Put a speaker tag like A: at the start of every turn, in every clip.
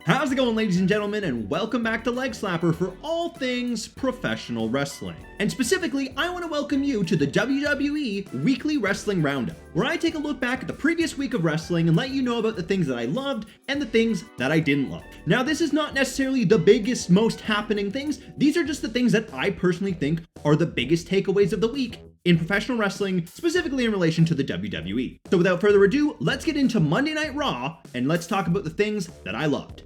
A: How's it going, ladies and gentlemen, and welcome back to Leg Slapper for all things professional wrestling. And specifically, I want to welcome you to the WWE Weekly Wrestling Roundup, where I take a look back at the previous week of wrestling and let you know about the things that I loved and the things that I didn't love. Now, this is not necessarily the biggest, most happening things. These are just the things that I personally think are the biggest takeaways of the week in professional wrestling, specifically in relation to the WWE. So without further ado, let's get into Monday Night Raw and let's talk about the things that I loved.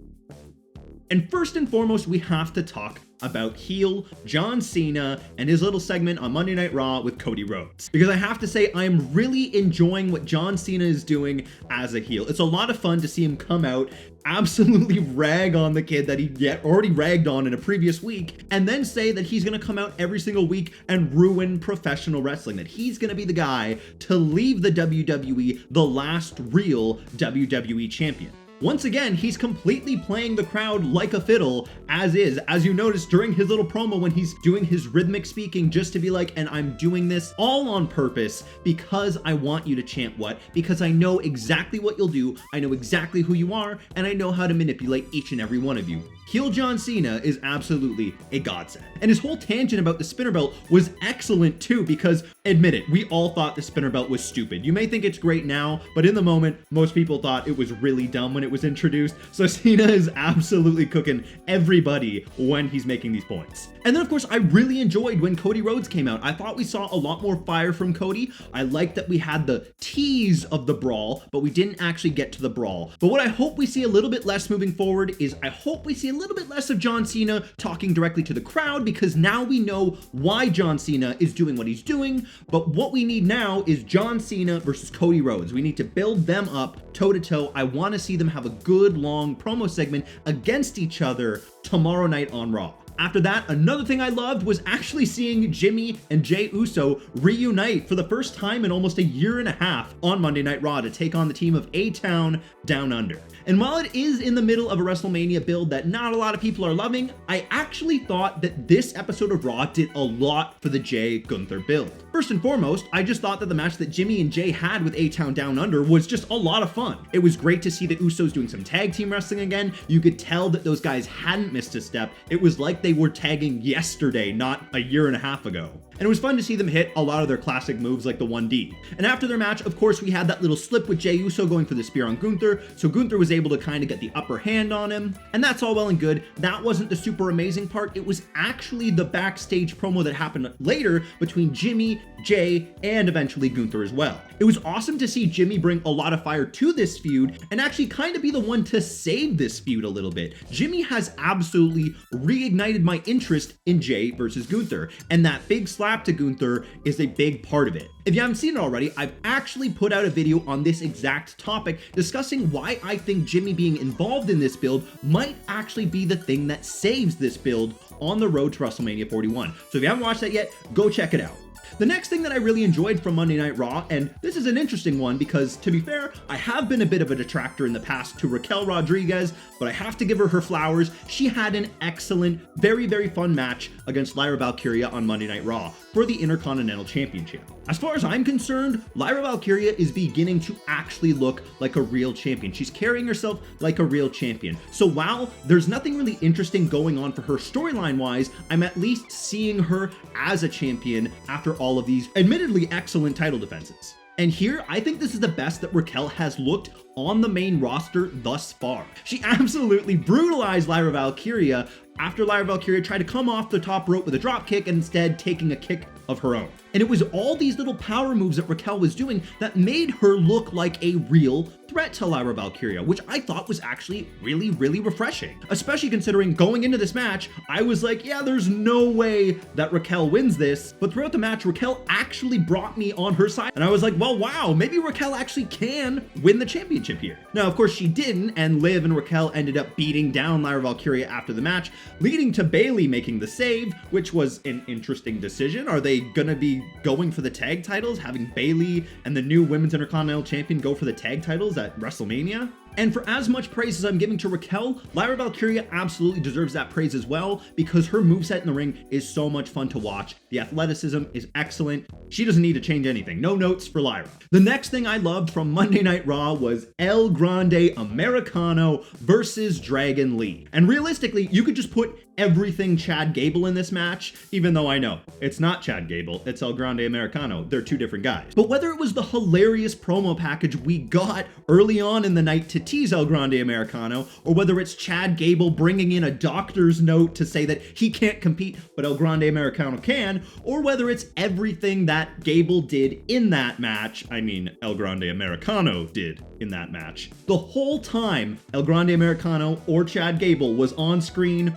A: And first and foremost, we have to talk about heel John Cena and his little segment on Monday Night Raw with Cody Rhodes. Because I have to say, I am really enjoying what John Cena is doing as a heel. It's a lot of fun to see him come out, absolutely rag on the kid that he already ragged on in a previous week, and then say that he's going to come out every single week and ruin professional wrestling, that he's going to be the guy to leave the WWE, the last real WWE champion. Once again, he's completely playing the crowd like a fiddle, as you notice during his little promo when he's doing his rhythmic speaking, just to be like, and I'm doing this all on purpose because I want you to chant what? Because I know exactly what you'll do, I know exactly who you are, and I know how to manipulate each and every one of you. Heel John Cena is absolutely a godsend. And his whole tangent about the spinner belt was excellent too, because admit it, we all thought the spinner belt was stupid. You may think it's great now, but in the moment, most people thought it was really dumb when it was introduced. So Cena is absolutely cooking everybody when he's making these points. And then of course, I really enjoyed when Cody Rhodes came out. I thought we saw a lot more fire from Cody. I liked that we had the tease of the brawl, but we didn't actually get to the brawl. But what I hope we see a little bit less moving forward is I hope we see a little bit less of John Cena talking directly to the crowd, because now we know why John Cena is doing what he's doing. But what we need now is John Cena versus Cody Rhodes. We need to build them up toe to toe. I want to see them have a good long promo segment against each other tomorrow night on Raw. After that, another thing I loved was actually seeing Jimmy and Jey Uso reunite for the first time in almost a year and a half on Monday Night Raw to take on the team of A-Town Down Under. And while it is in the middle of a WrestleMania build that not a lot of people are loving, I actually thought that this episode of Raw did a lot for the Jey Gunther build. First and foremost, I just thought that the match that Jimmy and Jey had with A-Town Down Under was just a lot of fun. It was great to see the Usos doing some tag team wrestling again. You could tell that those guys hadn't missed a step. It was like they were tagging yesterday, not a year and a half ago. And it was fun to see them hit a lot of their classic moves like the 1D. And after their match, of course, we had that little slip with Jey Uso going for the spear on Gunther, so Gunther was able to kind of get the upper hand on him, and that's all well and good. That wasn't the super amazing part. It was actually the backstage promo that happened later between Jimmy, Jey, and eventually Gunther as well. It was awesome to see Jimmy bring a lot of fire to this feud and actually kind of be the one to save this feud a little bit. Jimmy has absolutely reignited my interest in Jey versus Gunther, and that big slap to Gunther is a big part of it. If you haven't seen it already, I've actually put out a video on this exact topic discussing why I think Jimmy being involved in this build might actually be the thing that saves this build on the road to WrestleMania 41. So if you haven't watched that yet, go check it out. The next thing that I really enjoyed from Monday Night Raw, and this is an interesting one because, to be fair, I have been a bit of a detractor in the past to Raquel Rodriguez, but I have to give her flowers. She had an excellent, very, very fun match against Lyra Valkyria on Monday Night Raw for the Intercontinental Championship. As far as I'm concerned, Lyra Valkyria is beginning to actually look like a real champion. She's carrying herself like a real champion. So while there's nothing really interesting going on for her storyline-wise, I'm at least seeing her as a champion after all of these admittedly excellent title defenses. And here, I think this is the best that Raquel has looked on the main roster thus far. She absolutely brutalized Lyra Valkyria after Lyra Valkyria tried to come off the top rope with a drop kick and instead taking a kick of her own. And it was all these little power moves that Raquel was doing that made her look like a real threat to Lyra Valkyria, which I thought was actually really, really refreshing. Especially considering going into this match, I was like, yeah, there's no way that Raquel wins this. But throughout the match, Raquel actually brought me on her side. And I was like, well, wow, maybe Raquel actually can win the championship here. Now, of course, she didn't, and Liv and Raquel ended up beating down Lyra Valkyria after the match, leading to Bayley making the save, which was an interesting decision. Are they gonna be going for the tag titles, having Bayley and the new Women's Intercontinental Champion go for the tag titles at WrestleMania? And for as much praise as I'm giving to Raquel, Lyra Valkyria absolutely deserves that praise as well because her moveset in the ring is so much fun to watch. The athleticism is excellent. She doesn't need to change anything. No notes for Lyra. The next thing I loved from Monday Night Raw was El Grande Americano versus Dragon Lee. And realistically, you could just put everything Chad Gable in this match, even though I know it's not Chad Gable, it's El Grande Americano. They're two different guys. But whether it was the hilarious promo package we got early on in the night to tease El Grande Americano, or whether it's Chad Gable bringing in a doctor's note to say that he can't compete, but El Grande Americano can, or whether it's everything that Gable did in that match, I mean El Grande Americano did in that match. The whole time El Grande Americano or Chad Gable was on screen,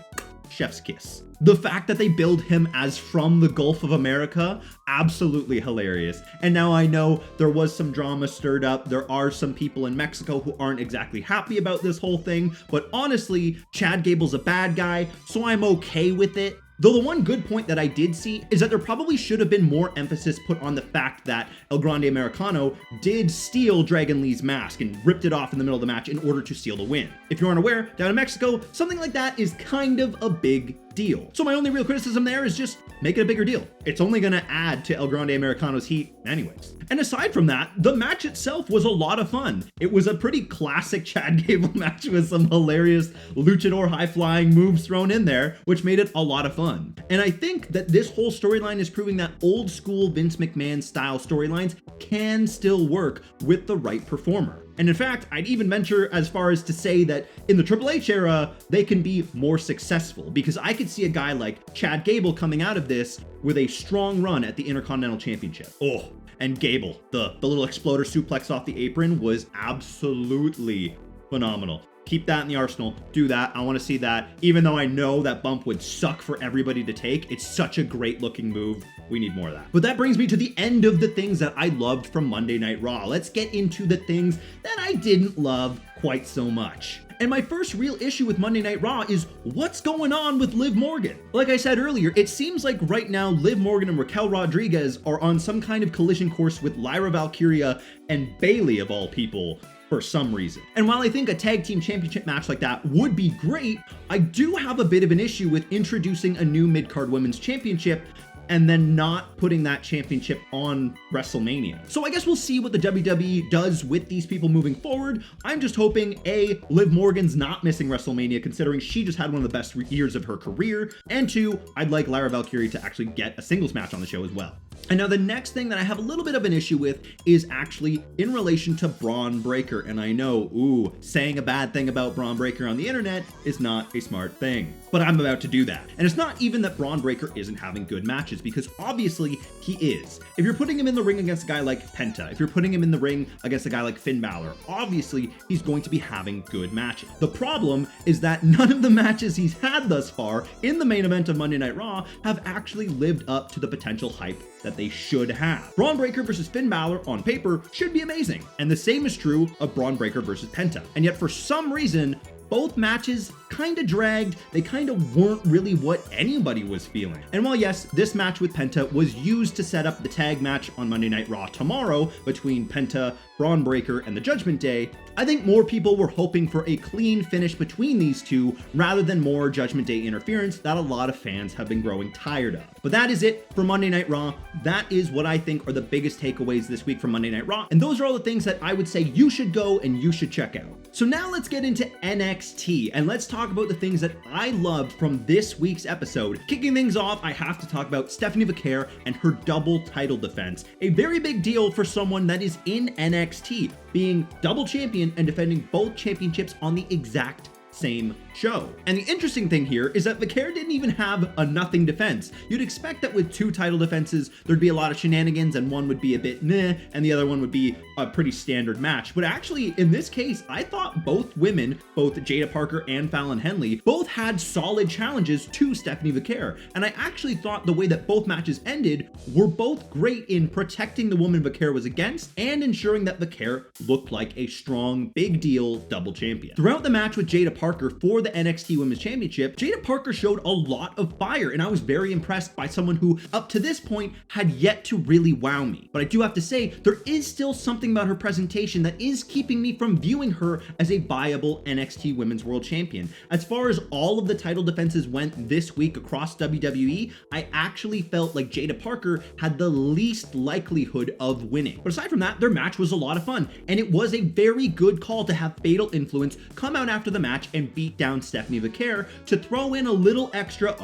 A: chef's kiss. The fact that they build him as from the Gulf of America, absolutely hilarious. And now I know there was some drama stirred up. There are some people in Mexico who aren't exactly happy about this whole thing, but honestly, Chad Gable's a bad guy, so I'm okay with it. Though the one good point that I did see is that there probably should have been more emphasis put on the fact that El Grande Americano did steal Dragon Lee's mask and ripped it off in the middle of the match in order to seal the win. If you aren't aware, down in Mexico, something like that is kind of a big deal. So my only real criticism there is just make it a bigger deal. It's only gonna add to El Grande Americano's heat anyways. And aside from that, the match itself was a lot of fun. It was a pretty classic Chad Gable match with some hilarious luchador high-flying moves thrown in there, which made it a lot of fun. And I think that this whole storyline is proving that old school Vince McMahon style storylines can still work with the right performer. And in fact, I'd even venture as far as to say that in the Triple H era, they can be more successful because I could see a guy like Chad Gable coming out of this with a strong run at the Intercontinental Championship. Oh, and Gable, the little exploder suplex off the apron was absolutely phenomenal. Keep that in the arsenal. Do that. I want to see that. Even though I know that bump would suck for everybody to take, it's such a great looking move. We need more of that. But that brings me to the end of the things that I loved from Monday Night Raw. Let's get into the things that I didn't love quite so much. And my first real issue with Monday Night Raw is what's going on with Liv Morgan? Like I said earlier, it seems like right now Liv Morgan and Raquel Rodriguez are on some kind of collision course with Lyra Valkyria and Bayley of all people for some reason. And while I think a tag team championship match like that would be great, I do have a bit of an issue with introducing a new mid-card women's championship and then not putting that championship on WrestleMania. So I guess we'll see what the WWE does with these people moving forward. I'm just hoping A, Liv Morgan's not missing WrestleMania considering she just had one of the best years of her career, and two, I'd like Lyra Valkyria to actually get a singles match on the show as well. And now the next thing that I have a little bit of an issue with is actually in relation to Braun Breaker. And I know, saying a bad thing about Braun Breaker on the internet is not a smart thing, but I'm about to do that. And it's not even that Braun Breaker isn't having good matches, because obviously he is. If you're putting him in the ring against a guy like Penta, if you're putting him in the ring against a guy like Finn Balor, obviously he's going to be having good matches. The problem is that none of the matches he's had thus far in the main event of Monday Night Raw have actually lived up to the potential hype that they should have. Braun Breaker versus Finn Balor on paper should be amazing, and the same is true of Braun Breaker versus Penta. And yet for some reason, both matches kind of dragged. They kind of weren't really what anybody was feeling. And while yes, this match with Penta was used to set up the tag match on Monday Night Raw tomorrow between Penta, Braun Breaker, and the Judgment Day, I think more people were hoping for a clean finish between these two rather than more Judgment Day interference that a lot of fans have been growing tired of. But that is it for Monday Night Raw. That is what I think are the biggest takeaways this week from Monday Night Raw. And those are all the things that I would say you should go and you should check out. So now let's get into NXT and let's talk about the things that I loved from this week's episode. Kicking things off, I have to talk about Stephanie VAQUER and her double title defense. A very big deal for someone that is in NXT, being double champion and defending both championships on the exact same show. And the interesting thing here is that VAQUER didn't even have a nothing defense. You'd expect that with two title defenses, there'd be a lot of shenanigans and one would be a bit meh, and the other one would be a pretty standard match. But actually, in this case, I thought both women, both Jada Parker and Fallon Henley, both had solid challenges to Stephanie VAQUER. And I actually thought the way that both matches ended were both great in protecting the woman VAQUER was against and ensuring that VAQUER looked like a strong, big deal double champion. Throughout the match with Jada Parker, Parker for the NXT Women's Championship, Jada Parker showed a lot of fire, and I was very impressed by someone who, up to this point, had yet to really wow me. But I do have to say, there is still something about her presentation that is keeping me from viewing her as a viable NXT Women's World Champion. As far as all of the title defenses went this week across WWE, I actually felt like Jada Parker had the least likelihood of winning. But aside from that, their match was a lot of fun, and it was a very good call to have Fatal Influence come out after the match and beat down Stephanie VAQUER to throw in a little extra,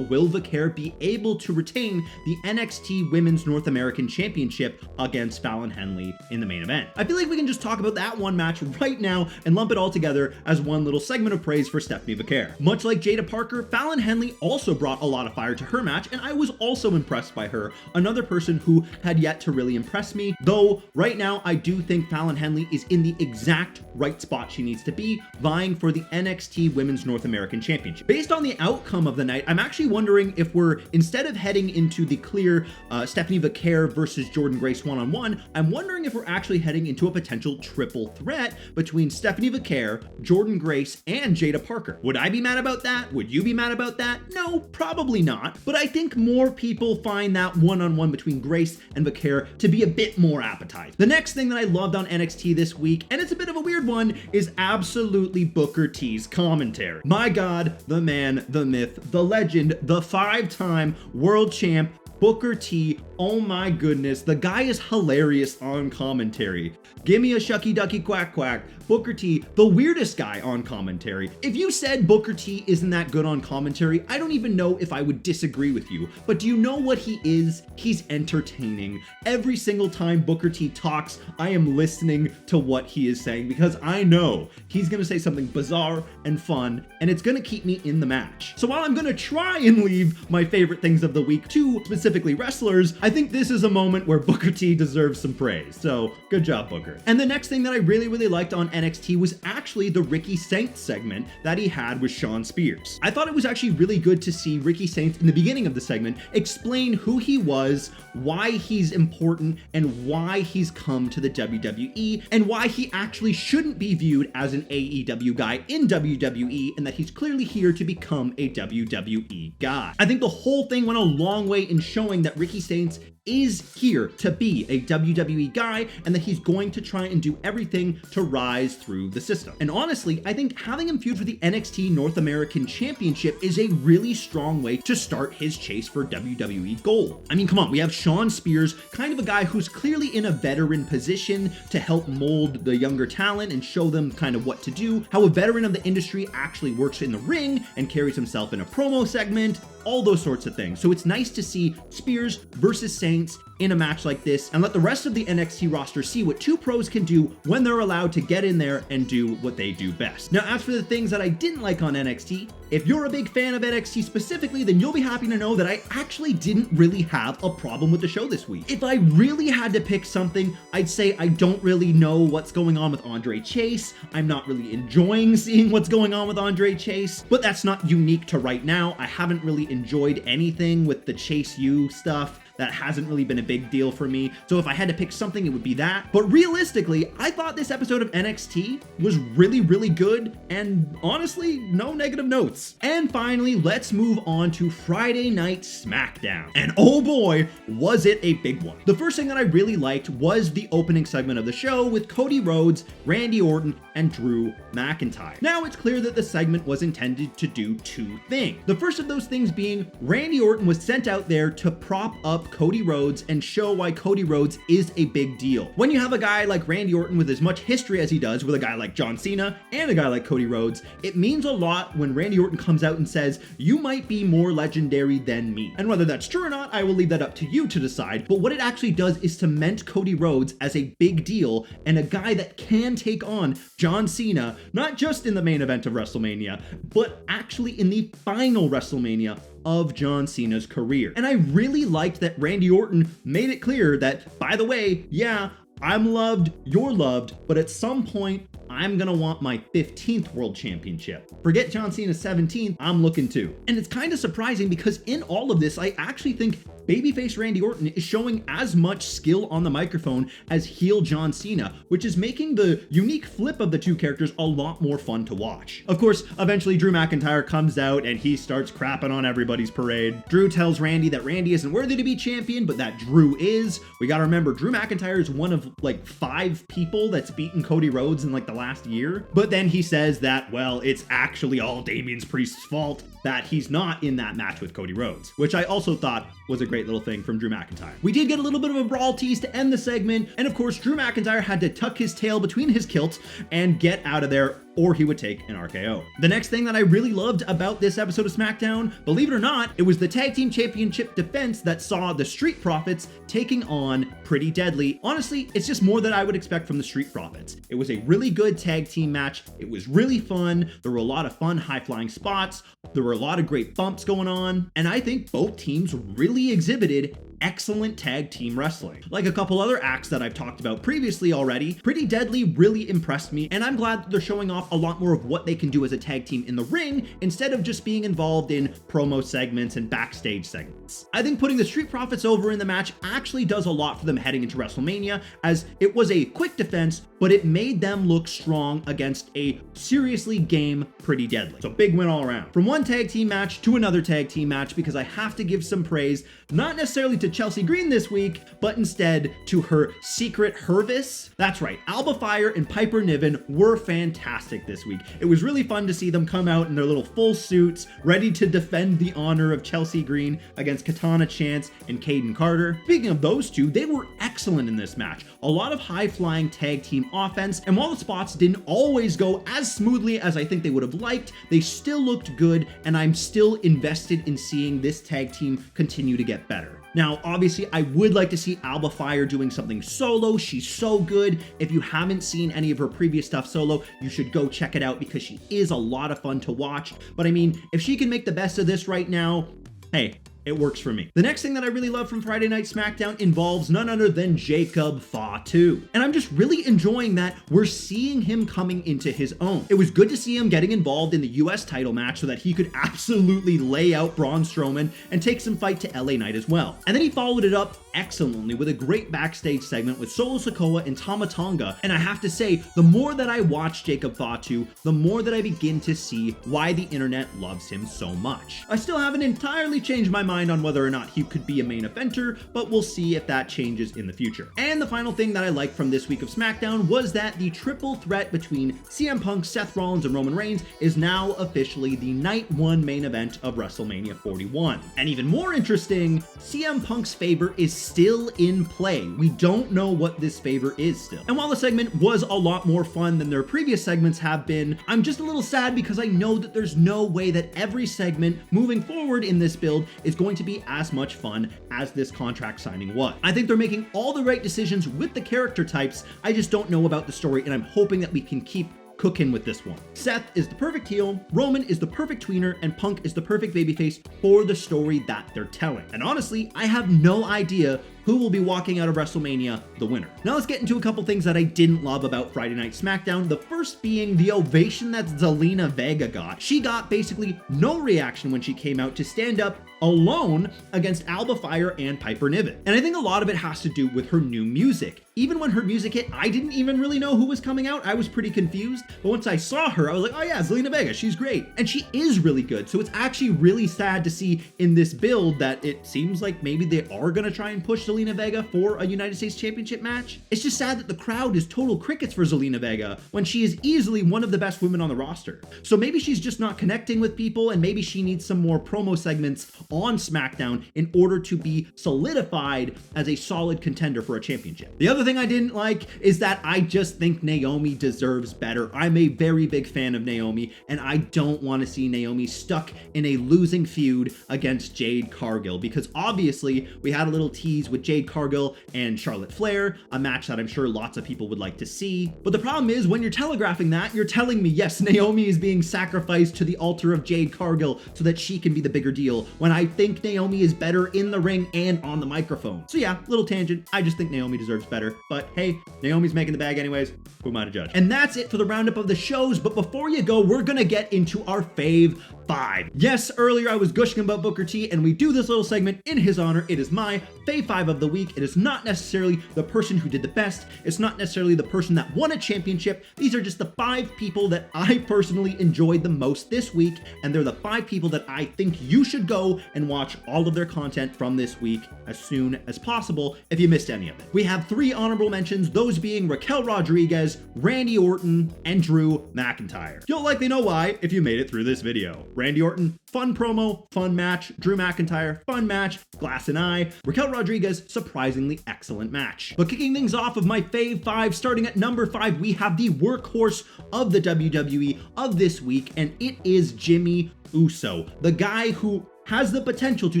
A: will VAQUER be able to retain the NXT Women's North American Championship against Fallon Henley in the main event? I feel like we can just talk about that one match right now and lump it all together as one little segment of praise for Stephanie VAQUER. Much like Jada Parker, Fallon Henley also brought a lot of fire to her match, and I was also impressed by her, another person who had yet to really impress me, though right now I do think Fallon Henley is in the exact right spot she needs to be, vying for the NXT Women's North American Championship. Based on the outcome of the night, I'm actually wondering if we're, instead of heading into the clear Stephanie VAQUER versus Jordynne Grace one-on-one, I'm wondering if we're actually heading into a potential triple threat between Stephanie VAQUER, Jordynne Grace, and Jada Parker. Would I be mad about that? Would you be mad about that? No, probably not. But I think more people find that one-on-one between Grace and VAQUER to be a bit more appetizing. The next thing that I loved on NXT this week, and it's a bit of a weird one, is absolutely Booker T's commentary. My God, the man, the myth, the legend, the 5-time world champ, Booker T. Oh my goodness, the guy is hilarious on commentary. Give me a shucky ducky quack quack. Booker T, the weirdest guy on commentary. If you said Booker T isn't that good on commentary, I don't even know if I would disagree with you. But do you know what he is? He's entertaining. Every single time Booker T talks, I am listening to what he is saying because I know he's gonna say something bizarre and fun, and it's gonna keep me in the match. So while I'm gonna try and leave my favorite things of the week to specifically wrestlers, I think this is a moment where Booker T deserves some praise. So good job, Booker. And the next thing that I really liked on NXT was actually the Ricky Saints segment that he had with Shawn Spears. I thought it was actually really good to see Ricky Saints in the beginning of the segment explain who he was, why he's important, and why he's come to the WWE, and why he actually shouldn't be viewed as an AEW guy in WWE, and that he's clearly here to become a WWE guy. I think the whole thing went a long way in showing that Ricky Saints is here to be a WWE guy, and that he's going to try and do everything to rise through the system. And honestly, I think having him feud for the NXT North American Championship is a really strong way to start his chase for WWE gold. I mean, come on, we have Shawn Spears, kind of a guy who's clearly in a veteran position to help mold the younger talent and show them kind of what to do, how a veteran of the industry actually works in the ring and carries himself in a promo segment, all those sorts of things. So it's nice to see Spears versus Saints in a match like this and let the rest of the NXT roster see what two pros can do when they're allowed to get in there and do what they do best. Now, as for the things that I didn't like on NXT, if you're a big fan of NXT specifically, then you'll be happy to know that I actually didn't really have a problem with the show this week. If I really had to pick something, I'd say I don't really know what's going on with Andre Chase. I'm not really enjoying seeing what's going on with Andre Chase, but that's not unique to right now. I haven't really enjoyed anything with the Chase U stuff. That hasn't really been a big deal for me. So if I had to pick something, it would be that. But realistically, I thought this episode of NXT was really good, and honestly, no negative notes. And finally, let's move on to Friday Night SmackDown. And oh boy, was it a big one. The first thing that I really liked was the opening segment of the show with Cody Rhodes, Randy Orton, and Drew McIntyre. Now it's clear that the segment was intended to do two things. The first of those things being Randy Orton was sent out there to prop up Cody Rhodes and show why Cody Rhodes is a big deal. When you have a guy like Randy Orton with as much history as he does with a guy like John Cena and a guy like Cody Rhodes, it means a lot when Randy Orton comes out and says, you might be more legendary than me. And whether that's true or not, I will leave that up to you to decide. But what it actually does is cement Cody Rhodes as a big deal and a guy that can take on John Cena, not just in the main event of WrestleMania, but actually in the final WrestleMania of John Cena's career. And I really liked that Randy Orton made it clear that, by the way, yeah, I'm loved, you're loved, but at some point, I'm gonna want my 15th world championship. Forget John Cena's 17th, I'm looking too. And it's kind of surprising because in all of this, I actually think babyface Randy Orton is showing as much skill on the microphone as heel John Cena, which is making the unique flip of the two characters a lot more fun to watch. Of course, eventually Drew McIntyre comes out and he starts crapping on everybody's parade. Drew tells Randy that Randy isn't worthy to be champion, but that Drew is. We gotta remember, Drew McIntyre is one of like 5 people that's beaten Cody Rhodes in like the last year. But then he says that, well, it's actually all Damian Priest's fault that he's not in that match with Cody Rhodes, which I also thought was a great little thing from Drew McIntyre. We did get a little bit of a brawl tease to end the segment, and of course, Drew McIntyre had to tuck his tail between his kilts and get out of there, or he would take an RKO. The next thing that I really loved about this episode of SmackDown, believe it or not, it was the Tag Team Championship defense that saw the Street Profits taking on Pretty Deadly. Honestly, it's just more than I would expect from the Street Profits. It was a really good tag team match. It was really fun. There were a lot of fun high-flying spots. There were a lot of great bumps going on, and I think both teams really exhibited excellent tag team wrestling. Like a couple other acts that I've talked about previously already, Pretty Deadly really impressed me, and I'm glad that they're showing off a lot more of what they can do as a tag team in the ring instead of just being involved in promo segments and backstage segments. I think putting the Street Profits over in the match actually does a lot for them heading into WrestleMania, as it was a quick defense, but it made them look strong against a seriously game Pretty Deadly. So big win all around. From one tag team match to another tag team match, because I have to give some praise, not necessarily to Chelsea Green this week, but instead to her secret Hervis. That's right, Alba Fire and Piper Niven were fantastic this week. It was really fun to see them come out in their little full suits, ready to defend the honor of Chelsea Green against Katana Chance and Caden Carter. Speaking of those two, they were excellent in this match. A lot of high-flying tag team offense, and while the spots didn't always go as smoothly as I think they would have liked, they still looked good, and I'm still invested in seeing this tag team continue to get better. Now, obviously, I would like to see Alba Fire doing something solo. She's so good. If you haven't seen any of her previous stuff solo, you should go check it out because she is a lot of fun to watch. But I mean, if she can make the best of this right now, hey, it works for me. The next thing that I really love from Friday Night SmackDown involves none other than Jacob Fatu. And I'm just really enjoying that we're seeing him coming into his own. It was good to see him getting involved in the US title match so that he could absolutely lay out Braun Strowman and take some fight to LA Knight as well. And then he followed it up excellently with a great backstage segment with Solo Sikoa and Tama Tonga. And I have to say, the more that I watch Jacob Fatu, the more that I begin to see why the internet loves him so much. I still haven't entirely changed my mind on whether or not he could be a main eventer, but we'll see if that changes in the future. And the final thing that I liked from this week of SmackDown was that the triple threat between CM Punk, Seth Rollins, and Roman Reigns is now officially the Night 1 main event of WrestleMania 41. And even more interesting, CM Punk's favor is still in play. We don't know what this favor is still. And while the segment was a lot more fun than their previous segments have been, I'm just a little sad because I know that there's no way that every segment moving forward in this build is going to be as much fun as this contract signing was. I think they're making all the right decisions with the character types. I just don't know about the story, and I'm hoping that we can keep cooking with this one. Seth is the perfect heel, Roman is the perfect tweener, and Punk is the perfect babyface for the story that they're telling. And honestly, I have no idea who will be walking out of WrestleMania the winner. Now let's get into a couple things that I didn't love about Friday Night SmackDown. The first being the ovation that Zelina Vega got. She got basically no reaction when she came out to stand up alone against Alba Fire and Piper Niven. And I think a lot of it has to do with her new music. Even when her music hit, I didn't even really know who was coming out. I was pretty confused. But once I saw her, I was like, oh yeah, Zelina Vega, she's great. And she is really good. So it's actually really sad to see in this build that it seems like maybe they are gonna try and push Zelina Vega for a United States Championship match. It's just sad that the crowd is total crickets for Zelina Vega when she is easily one of the best women on the roster. So maybe she's just not connecting with people, and maybe she needs some more promo segments on SmackDown in order to be solidified as a solid contender for a championship. The other thing I didn't like is that I just think Naomi deserves better. I'm a very big fan of Naomi, and I don't want to see Naomi stuck in a losing feud against Jade Cargill, because obviously we had a little tease with with Jade Cargill and Charlotte Flair, a match that I'm sure lots of people would like to see. But the problem is, when you're telegraphing that, you're telling me, yes, Naomi is being sacrificed to the altar of Jade Cargill so that she can be the bigger deal, when I think Naomi is better in the ring and on the microphone. So yeah, little tangent. I just think Naomi deserves better. But hey, Naomi's making the bag anyways. Who am I to judge? And that's it for the roundup of the shows. But before you go, we're gonna get into our fave 5. Yes, earlier I was gushing about Booker T, and we do this little segment in his honor. It is my fave 5 of the week. It is not necessarily the person who did the best. It's not necessarily the person that won a championship. These are just the 5 people that I personally enjoyed the most this week, and they're the 5 people that I think you should go and watch all of their content from this week as soon as possible if you missed any of it. We have 3 honorable mentions, those being Raquel Rodriguez, Randy Orton, and Drew McIntyre. You'll likely know why if you made it through this video. Randy Orton, fun promo, fun match. Drew McIntyre, fun match, glass and eye. Raquel Rodriguez, surprisingly excellent match. But kicking things off of my fave 5, starting at number 5, we have the workhorse of the WWE of this week, and it is Jimmy Uso, the guy who has the potential to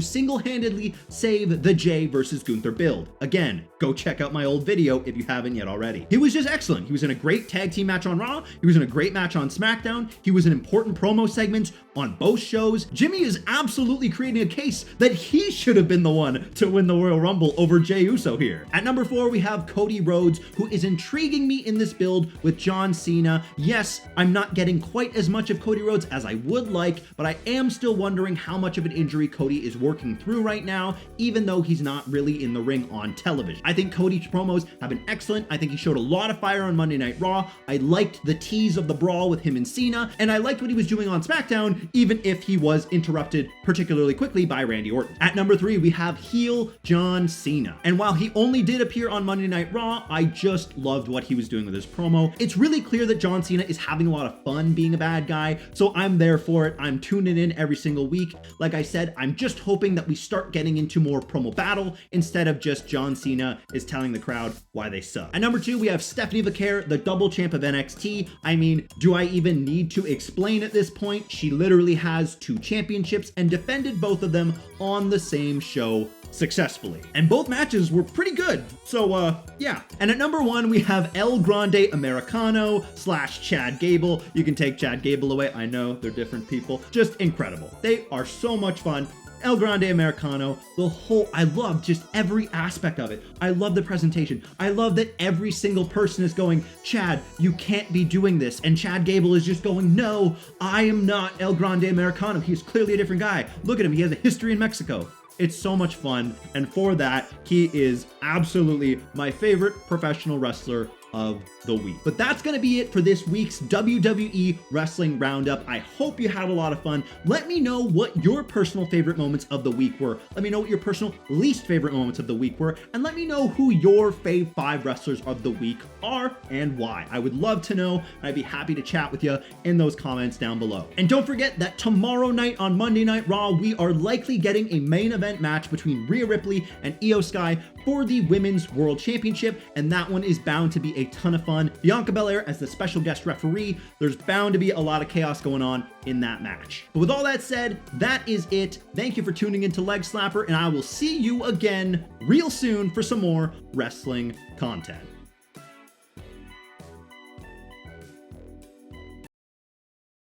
A: single-handedly save the Jay versus Gunther build. Again, go check out my old video if you haven't yet already. He was just excellent. He was in a great tag team match on Raw. He was in a great match on SmackDown. He was in important promo segments on both shows. Jimmy is absolutely creating a case that he should have been the one to win the Royal Rumble over Jey Uso here. At number 4, we have Cody Rhodes, who is intriguing me in this build with John Cena. Yes, I'm not getting quite as much of Cody Rhodes as I would like, but I am still wondering how much of an injury Cody is working through right now, even though he's not really in the ring on television. I think Cody's promos have been excellent. I think he showed a lot of fire on Monday Night Raw. I liked the tease of the brawl with him and Cena, and I liked what he was doing on SmackDown, even if he was interrupted particularly quickly by Randy Orton. At number 3, we have heel John Cena. And while he only did appear on Monday Night Raw, I just loved what he was doing with his promo. It's really clear that John Cena is having a lot of fun being a bad guy, so I'm there for it. I'm tuning in every single week. Like I said, I'm just hoping that we start getting into more promo battle instead of just John Cena is telling the crowd why they suck. At number 2, we have Stephanie VAQUER, the double champ of NXT. I mean, do I even need to explain at this point? She literally has 2 championships and defended both of them on the same show successfully. And both matches were pretty good. So, yeah. And at number 1, we have El Grande Americano / Chad Gable. You can take Chad Gable away. I know they're different people. Just incredible. They are so much fun. El Grande Americano, I love just every aspect of it. I love the presentation. I love that every single person is going, Chad, you can't be doing this. And Chad Gable is just going, no, I am not El Grande Americano. He's clearly a different guy. Look at him. He has a history in Mexico. It's so much fun. And for that, he is absolutely my favorite professional wrestler of the week. But that's going to be it for this week's WWE Wrestling Roundup. I hope you had a lot of fun. Let me know what your personal favorite moments of the week were. Let me know what your personal least favorite moments of the week were. And let me know who your fave 5 wrestlers of the week are and why. I would love to know. I'd be happy to chat with you in those comments down below. And don't forget that tomorrow night on Monday Night Raw, we are likely getting a main event match between Rhea Ripley and Io Sky for the Women's World Championship. And that one is bound to be a ton of fun. Bianca Belair as the special guest referee. There's bound to be a lot of chaos going on in that match. But with all that said, that is it. Thank you for tuning into Leg Slapper, and I will see you again real soon for some more wrestling content.